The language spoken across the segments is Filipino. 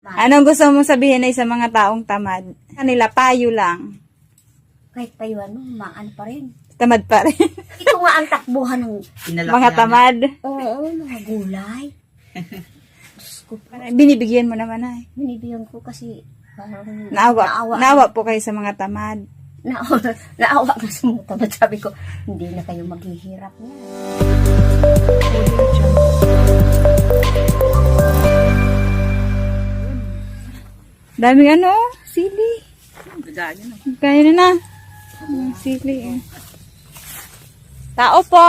Anong gusto mo sabihin ay sa mga taong tamad? Kanila, payo lang. Kahit payuan mo, maan pa rin. Tamad pa rin. Ito nga ang takbuhan ng Mga tamad. oo, mga gulay. Diyos ko, Binibigyan mo naman ay. binibigyan ko kasi parang Naawa po kayo sa mga tamad. naawa ka sa mga tamad. Sabi ko, hindi na kayo maghihirap na. Daming ano, sili. Kaya na na. Sili eh. Tao po!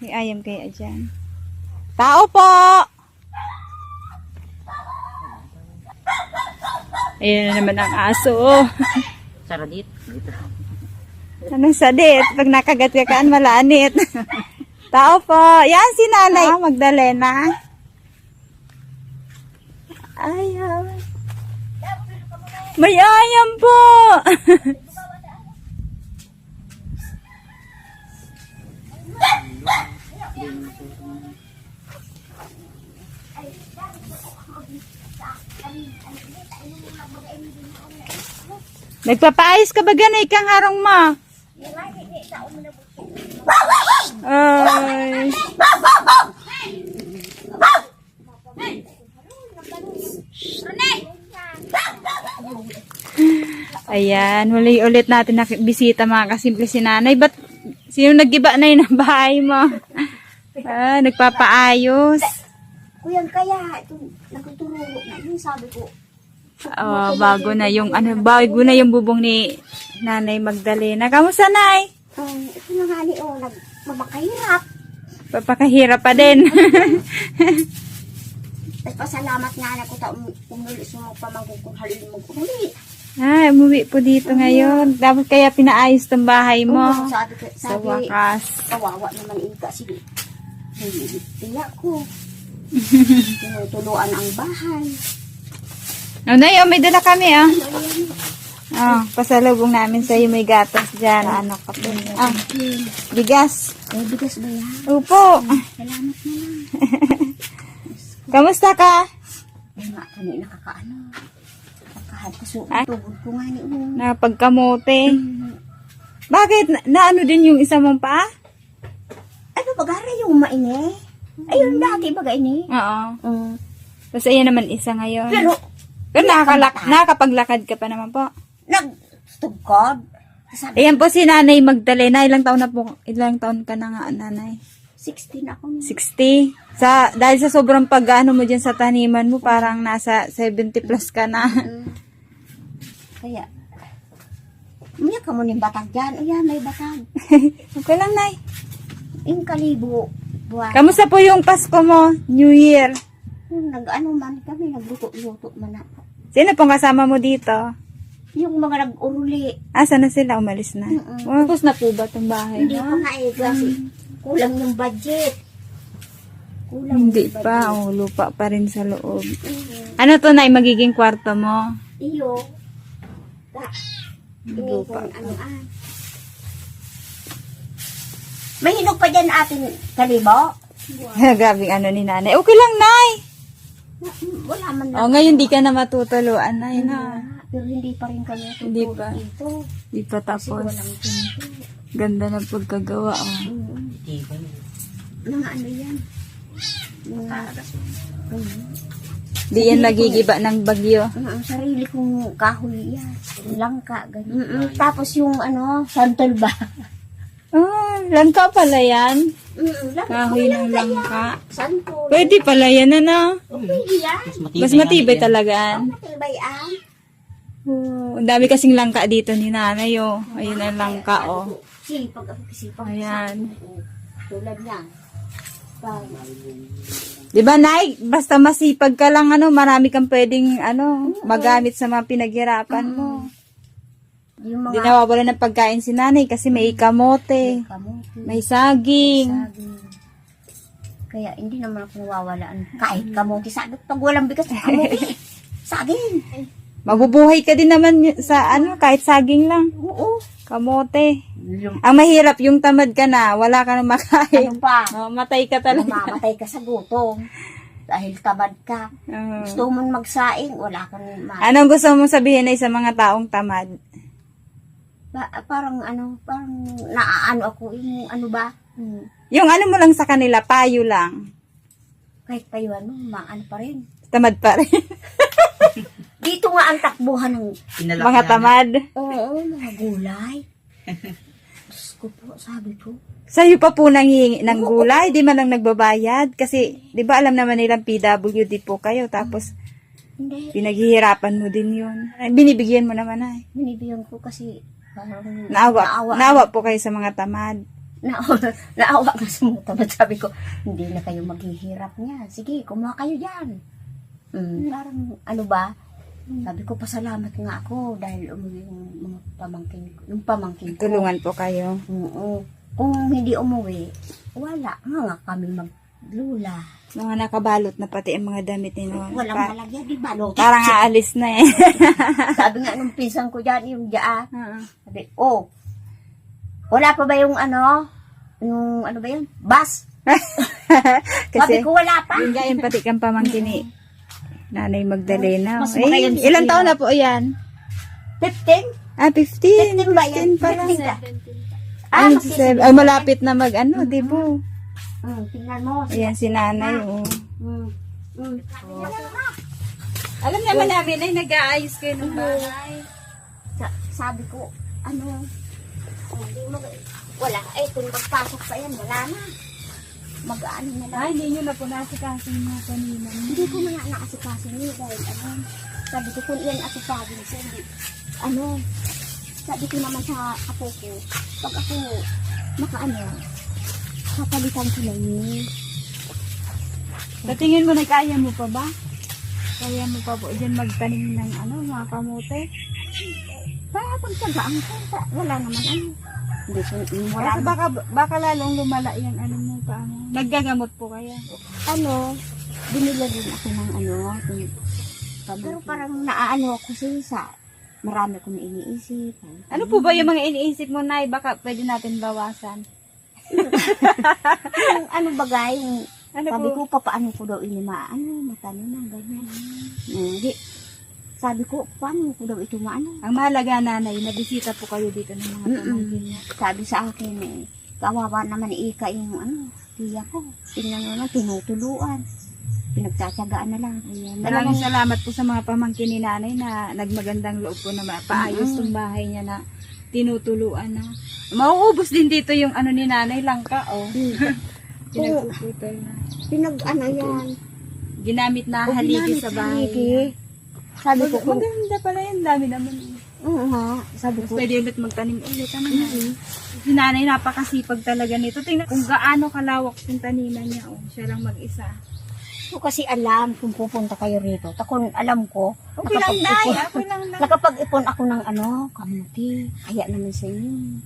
May ayam kaya dyan. Tao po! Ayan na naman ang aso. Saradit. Anong sadit? Pag nakagat ka kaan, malanit. Tao po! Yan si Nanay Magdalena. Ayam. May ayam po! Nagpapaayos ka ba ganay kang harong mo? Ay. Ayan, huli ulit natin na bisita mga kasimple si Nanay. Ba't sino nag-iba na yun ang bahay mo? Nagpapaayos. Kuya, kaya ito, nagtuturo na yun, sabi ko. Bago na yung bubong ni Nanay Magdalena. Kamusta, Nay? Ito na nga ni, nagmamahirap. Papakahirap pa din. Pasalamat nga na ko umuli mo pa magkukuhalin mo umuli. Umuwi po dito ngayon. Dapat kaya pinaayos tong bahay mo. Sabi, Sa wakas. kawawa naman kasi tiyak ko. Tinutuluan ang bahay. Nay, may dala kami, pasalubong namin sa iyo. May gatas dyan. Ano ka po? Bigas. Bigas ba yan? Opo. Salamat na lang. Kamusta ka? Nga, kanina tugod ko nga ni Napagkamote. Bakit? Naano din yung isa mong paa? Ano bagara yung maine? Ayun dati baga ini. Oo. Tapos ayan naman isa ngayon. Pero nakapaglakad ka pa naman po. Nagtugkod. Ayan po si Nanay Magdalena. Ilang taon ka na nga, Nanay? 16 ako. 60. Dahil sa sobrang pag-ano mo dyan sa taniman mo, parang nasa 70 plus ka na. Kaya, umiyak ka mo ng batag dyan. Ayan, may batag. Okay lang, Nay. Yung kalibo. Buwan. Kamusta po yung Pasko mo? New Year? Nag-ano man kami, nagluto-luto man ako. Sino pong kasama mo dito? Yung mga nag-uruli. Saan na sila? Umalis na. Tapos na po ba itong bahay? Hindi pa nga kasi kulang yung budget. Hindi pa. Lupa pa rin sa loob. Ano to, Nay? Magiging kwarto mo? Iyo. Lupa. May hinog pa dyan ating kalibo? Gabing ano ni Nanay. Okay lang, Nay. Wala man lang. Ngayon di ka na matutuluan, Nay, na. Pero hindi pa rin kami Hindi pa. dito. Di pa Kasi tapos. walang pinto. Ganda ng pagkagawa, Mga ano yan? Di yan nagigiba ng bagyo. Ang sarili kong kahoy yan. Langka, ganyan. Tapos yung santol ba? Langka pala yan. Langka. Kahoy ng langka. Santol. Pwede pala yan, ano? Okay yan. Mas matibay talaga. Matibay ang. Ang dami kasing langka dito ni Nanay, Ayun ang langka, Sipag ako kasipag. Ayan. Tulad niyan. Di ba, Nay? Basta masipag ka lang, marami kang pwedeng, magamit sa mga pinaghirapan mo. Yung Hindi nawawala ng pagkain si Nanay kasi may kamote, kamote, may saging. Kaya hindi naman ako nawawalaan. Kahit kamote, saging. Pag walang bigas, kamote. Saging. Mabubuhay ka din naman sa kahit saging lang. Oo. Kamote. Ang mahirap yung tamad ka na, wala ka na makain. Ano pa? Matay ka talaga. Mamamatay ka sa gutom. Dahil tamad ka. Oo. Gusto mo magsaing, wala kang Anong gusto mong sabihin ay sa mga taong tamad? parang naaano ako, yung ano ba? Yung ano mo lang sa kanila, payo lang. Kahit tayo maano pa rin. Tamad pa rin. Dito nga ang takbuhan ng, Mga tamad. oo, mga gulay. Diyos ko po, sabi ko. Sa'yo pa po nanghihingi ng gulay, di man lang nagbabayad. Kasi, di ba alam naman nilang PWD po kayo, tapos Hindi, pinaghihirapan mo din yun. Ay, binibigyan mo naman ay. binibigyan ko kasi parang Naawa po kayo sa mga tamad. naawa ka sa mga tamad. Sabi ko, hindi na kayo maghihirap niya. Sige, kumuha kayo dyan. Parang, ano ba? Sabi ko, pasalamat nga ako dahil umuwi yung mga pamangkin, yung pamangkin ko. Tulungan po kayo. Oo. Kung hindi umuwi, wala nga kami maglula. Mga nakabalot na pati ang mga damit ni Noon. Walang malagyan, di ba? No? Parang aalis na eh. Sabi nga nung pinsan ko dyan, yung dyaa. Oo. Sabi, wala pa ba yung ano ba yun? Bus? Sabi Kasi, ko, wala pa. yun nga yung pati kang pamangkin ni Nanay Magdalena. Mas makayan si Ilang Ina. taon na po yan? 15? 15. 15 ba yan? 15 pa lang. 15 ka. Ay, magsi- ay, malapit na mag ano, di ba? Tingnan mo. Ayan si Nanay. Oh. Alam naman namin ay nag-aayos kayo ng bahay. Sabi ko, hindi mo, wala. Kung magpasok pa yan, wala na. Mag-ano na lang. Ay, hindi nyo na po nasikasin mga kanina. Hindi ko na naasikaso niyo dahil sabi ko kung iyan asikasin siya, hindi, sabi ko naman sa apo ko, pag ako kapalitan ko na yun. Sa tingin mo, kaya mo pa ba? Kaya mo pa po dyan magtanim ng mga kamote? Kaya kung tagaan ko, wala naman Hindi ko, wala Kasi baka lalong lumala yung mo pa. Naggagamot po kaya? binila din ako ng pero parang naaano ako sa marami kong iniisip. Ano po ba yung mga iniisip mo, Nay? Baka pwede natin bawasan. Yung bagay, yung sabi po? ko, paano ko daw matanim ng ganyan. Hindi. Sabi ko, paano ko daw ito Ang mahalaga, Nanay, nabisita po kayo dito ng mga pamangkin niya. Sabi sa akin, kawawa naman Ika yung tiya ko. Tingnan mo naman, tinutuluan. Pinagtsatsagaan na lang. Maraming salamat po sa mga pamangkin ni Nanay na nagmagandang loob po na mapaayos yung bahay niya na tinutuluan na. Mauubos din dito yung ni Nanay Langka, Pinagpuputol na. Yan. Ginamit na haligi sa bahay. Haligi. Sabi ko, Maganda pala yan, dami naman. oo nga. Sabi ko, Pwede ulit magtanim ulit. Si Nanay napakasipag talaga nito. Tingnan kung gaano kalawak yung taniman niya. Siya lang mag-isa. ko kasi alam kung pupunta kayo rito. Takon alam ko, Okay lang, Nay. Okay lang, Nay. nakapag-ipon ako ng kamuti. Kaya naman sa inyo.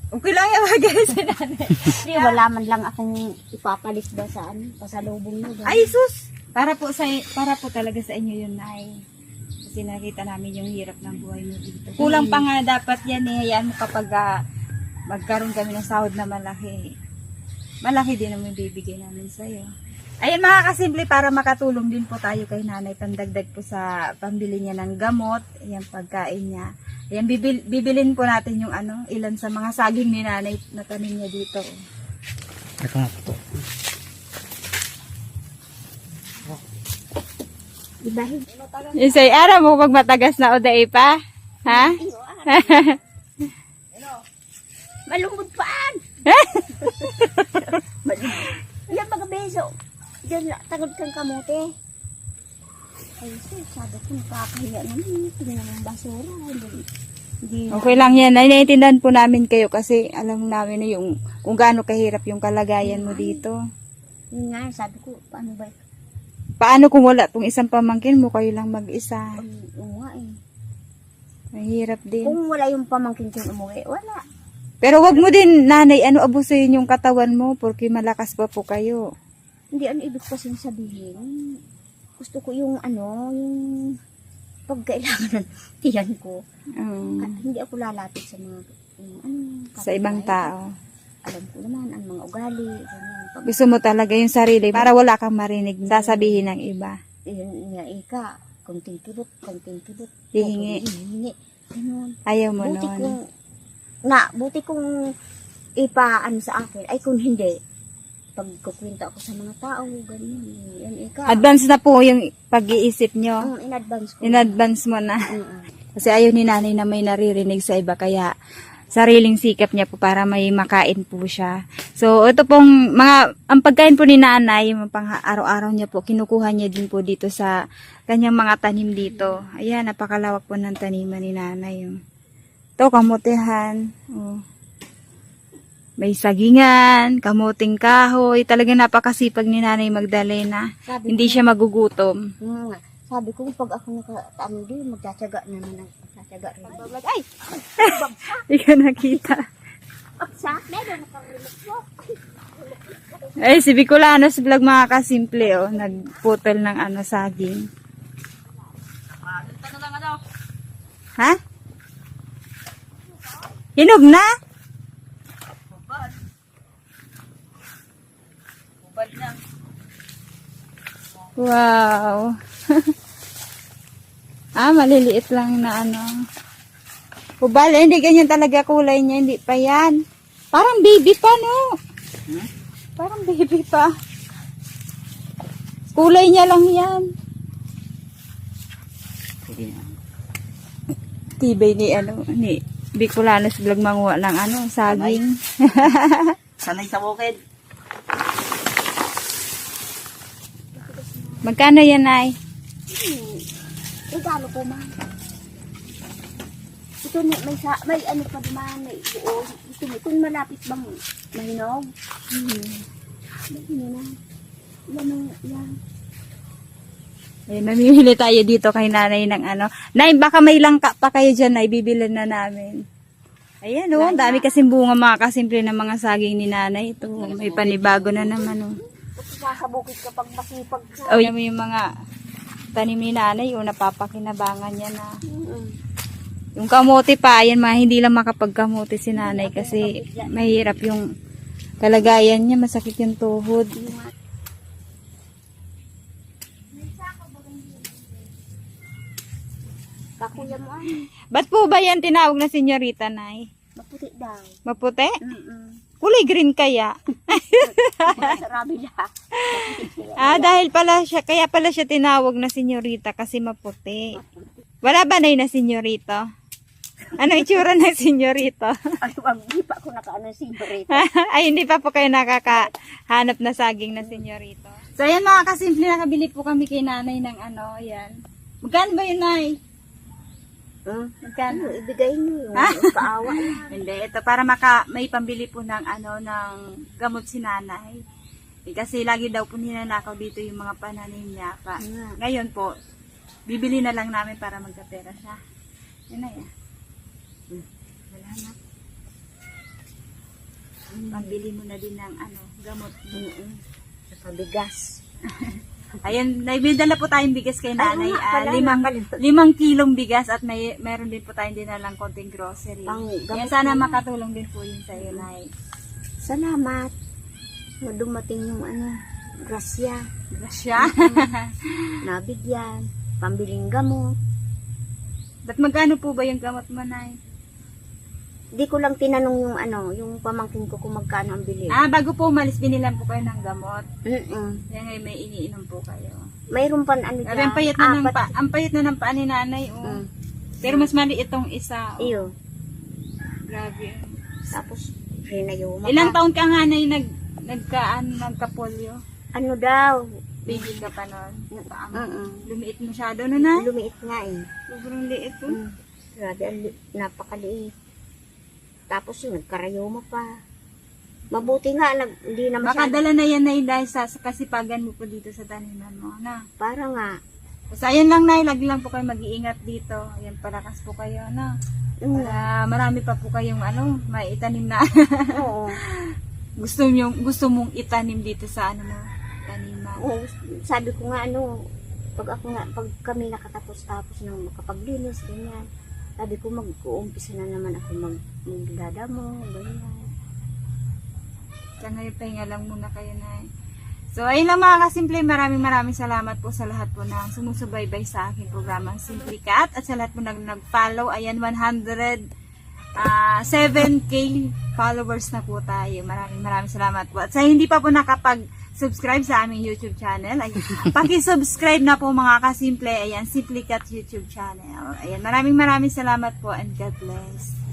Okay lang yung magaya si Nanay. Hindi, wala man lang akong ipapalit ba sa pasalubong nyo. Ay, sus! Para po talaga sa inyo yun, Nay. Kasi nakita namin yung hirap ng buhay mo dito. Kulang pa nga dapat yan eh. Hayaan mo kapag magkaroon kami ng sahod na malaki. Malaki din ang bibigay namin sa'yo. Ayan mga kasimple, para makatulong din po tayo kay Nanay. Pandagdag po sa pambili niya ng gamot. Ayan, pagkain niya. Ayan, bibilin po natin yung ilan sa mga saging ni Nanay na tanim niya dito. Ito nga po. Ibahin. Isay, ara mo pag matagas na o dae pa? Ha? Malungkot paan! Yan mga beso. Diyan tagod kang kamote. Ay, sabi ko, nakakahiya naman. Tingnan ang basura. Hindi Okay lang yan. Naiintindihan po namin kayo kasi alam namin na yung kung gaano kahirap yung kalagayan mo dito. Yun nga, sabi ko, paano ba? Paano kung wala pong isang pamangkin mo, kayo lang mag-isa? Oo nga eh. Mahirap din. Kung wala yung pamangkin kong umuwi, wala. Pero wag mo din, Nanay, abusuhin yung katawan mo porque malakas pa po kayo. Hindi, ibig kasi sabihin. Gusto ko yung yung pagkailangan ng tiyan ko. At hindi ako lalapit sa mga, Sa ibang tao. alam ko naman ang mga ugali. Ganyan. Pag Gusto mo talaga yung sarili para wala kang marinig sasabihin ng iba. yun nga ika, konting kibot. Hihingi. Hihingi. Ganun. Ayaw mo Buti nun. buti kong ipaan sa akin. Ay kung hindi, pag kukwenta ako sa mga tao, ganyan. Yan ika. Advance na po yung pag-iisip nyo. In advance ko. In advance mo na. Mm-mm. Kasi ayaw ni nanay na may naririnig sa iba kaya sariling sikap niya po para may makain po siya. So, ito pong ang pagkain po ni nanay, yung pang araw-araw niya po, kinukuha niya din po dito sa kanyang mga tanim dito. Ayan, napakalawak po ng taniman ni nanay. Oh. Ito, kamutihan. Oh. May sagingan, kamuting kahoy. Talagang napakasipag ni nanay Magdalena. Hindi siya magugutom. Sabi ko, pag ako nakataano din, magtsatsaga naman ang magtsatsaga rin. Ay! Hindi ka nakita. Baksa! Meron nakarinig mo. Eh, si Bicolanos vlog mga kasimple, oh. Nagputol ng saging. Ha? Hinog na? Wow. Maliliit lang na Hubal, hindi ganyan talaga kulay niya, hindi pa yan. Parang baby pa, no? Parang baby pa. Kulay niya lang yan. Pwede na. Tibay ni Bicolanos vlog manguha ng saging. Sanay sa bukid. Magkano yan, Nay? Regalo ko man. Ito may ano pa naman, may buo. Ito malapit bang mahinog? Yan. Eh, namimili tayo dito kay nanay ng Nay, baka may langka pa kayo dyan, Nay. Bibilan na namin. Ayan, oh. Ang dami kasing bunga mga kasimple ng mga saging ni nanay. Ito, may panibago na naman, oh. Sa bukid kapag masipag ka. Oh, yung mga tanim ni nanay, yung napapakinabangan niya na. Yung kamote pa, yan hindi lang makapagkamote si nanay kasi mahirap yung kalagayan niya, masakit yung tuhod. Kakuya mo Ba't po ba yan tinawag na senyorita, Nay? maputi daw. Maputi? Mm-mm. Kulay green kaya? Sarabi na. Dahil kaya pala siya tinawag na senyorita kasi maputi. Wala ba na na senyorito? Ano itsura ng senyorito? Hindi pa ako nakaano sigurito. Ay, hindi pa po kayo nakakahanap na saging na senyorito. So, ayan mga kasimple, nakabili po kami kay nanay ng ayan. Magkano ba yun, Nay? Magkano? Ibigay niyo yung kaawa na. Hindi, ito para may pambili po ng ng gamot si nanay. Kasi lagi daw po ninanakaw dito yung mga pananim niya pa. Ngayon po, bibili na lang namin para magkapera siya. Yan na yan. Wala na. Pambili mo na din ng gamot. Sa bigas. Ayan, naibidala po tayong bigas kay nanay. Ay, 5 kilong bigas at meron din po tayong dinalang konting grocery. Yan, sana makatulong din po yun sa iyo, Nay. Salamat. Dumating yung grasya. Grasya. Nabigyan. Pambiling gamot. Ba't magkano po ba yung gamot mo, Nay? Di ko lang tinanong yung yung pamangkin ko kung magkano ang bili. Bago po umalis, binilan po kayo ng gamot. Mm-mm. Yan ngayon may iniinom po kayo. Mayroon pa Sabi, ang payat na ng paa ni nanay, oh. Pero mas maliit itong isa, oh. Iyo. Grabe. Tapos, hinayoma Ilang pa. taon ka nga na nagka-polio? Ano daw? Baby ka pa nun. Mm-mm. Lumiit masyado nun, na? Lumiit nga eh. Sobrang liit, oh. Grabe, napakaliit. Tapos nagkarayoma pa. Mabuti nga, hindi na Baka masyado. dala na yan, Nay, dahil sa kasipagan mo po dito sa taniman mo, na? Para nga. Basta ayan lang, Nay, lagi lang po kayo mag-iingat dito. Ayan, palakas po kayo, na? Para marami pa po kayong maitanim na Oo. gusto mong itanim dito sa taniman. Oo, sabi ko nga pag kami nakatapos-tapos ng makapaglinis, ganyan. Sabi ko mag-uumpisa na naman ako magdadamo, ganyan. Kaya ngayon, pahinga lang muna kayo, Nay. So, ayun lang mga kasimple, maraming salamat po sa lahat po na sumusubaybay sa aking programang Simply Cat at sa lahat po na nag-follow. Ayan, 7K followers na po tayo. Maraming salamat po. At sa hindi pa po nakapag-subscribe sa aming YouTube channel, ay paki-subscribe na po mga kasimple. Ayan, Simply Cat YouTube channel. Ayan, maraming salamat po and God bless.